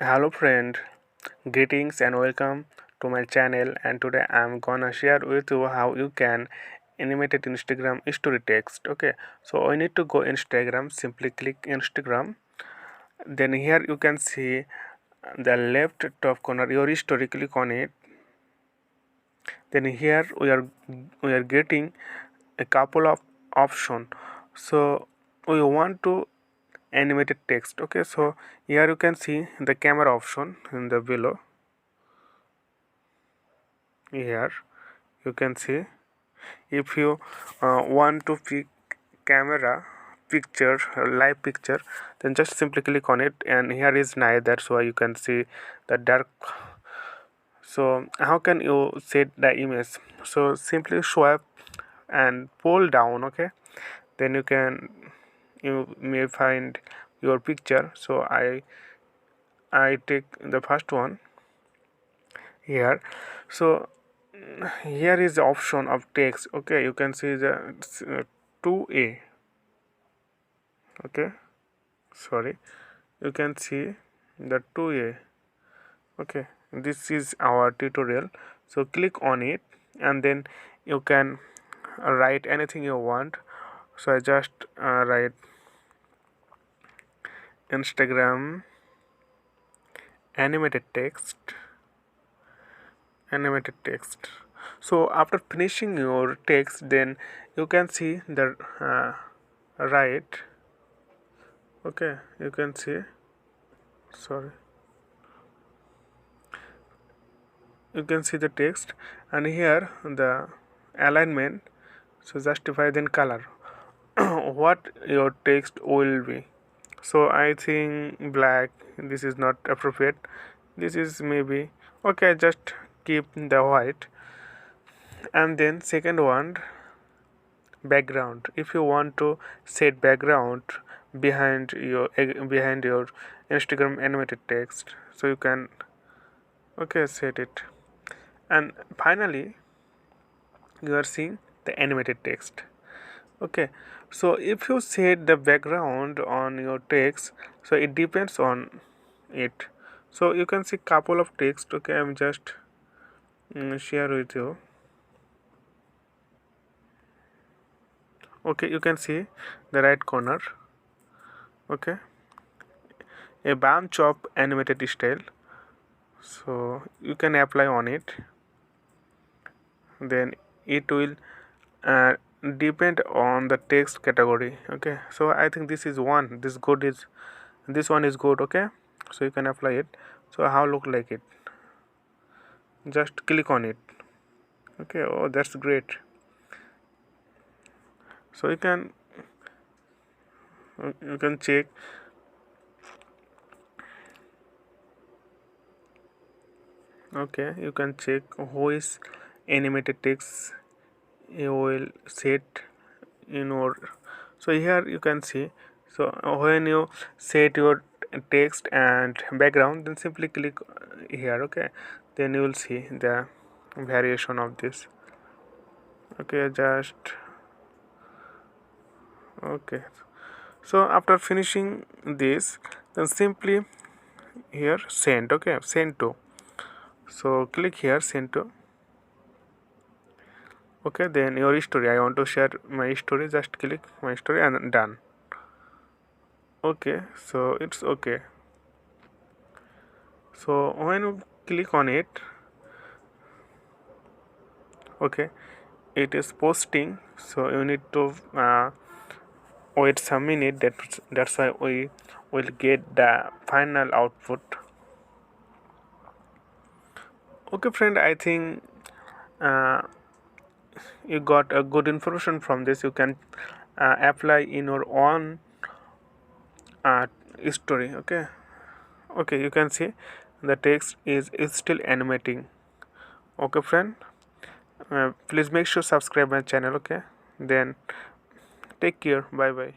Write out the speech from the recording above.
Hello friend, greetings and welcome to my channel, and today I'm gonna share with you how you can animate it Instagram story text. Okay, so we need to go Instagram, simply click Instagram. Then here you can see the left top corner your story, click on it. Then here we are getting a couple of option. So we want to animated text. Okay, so here you can see the camera option in the below. Here you can see if you want to pick camera picture live picture, then just simply click on it, and here is night, that's why you can see the dark. So how can you set the image? So simply swipe and pull down. Okay, then you may find your picture. So I take the first one here. So here is the option of text. Okay, you can see the 2a. Okay, sorry, you can see the 2a. Okay, this is our tutorial. So click on it, and then you can write anything you want. So I just write Instagram animated text. So after finishing your text, then you can see the right. Okay, you can see, sorry, you can see the text, and here the alignment. So justify, then color. What your text will be. So I think black, this is not appropriate, this is maybe okay, just keep the white. And then second one, background. If you want to set background behind your Instagram animated text, so you can, okay, set it. And finally you are seeing the animated text. Okay, so if you set the background on your text, so it depends on it. So you can see couple of text. Okay, I'm just share with you. Okay, you can see the right corner. Okay, a bunch of animated style, so you can apply on it. Then it will uh, depend on the text category. Okay, so I think this one is good. Okay, so you can apply it. So how look like it, just click on it. Okay, oh, that's great. So you can check. Okay, you can check who is animated text you will set in your. So here you can see. So when you set your text and background, then simply click here. Okay, then you will see the variation of this. Okay, just okay. So after finishing this, then simply here send. Okay, send to. So click here, send to. Okay, then your story, I want to share my story, just click my story and done. Okay, so it's okay. So when you click on it, okay, it is posting, so you need to wait some minute. That's why we will get the final output. Okay friend, I think uh, you got a good information from this. You can apply in your own uh, story. Okay, you can see the text is still animating. Okay friend, please make sure subscribe my channel. Okay, then take care, bye bye.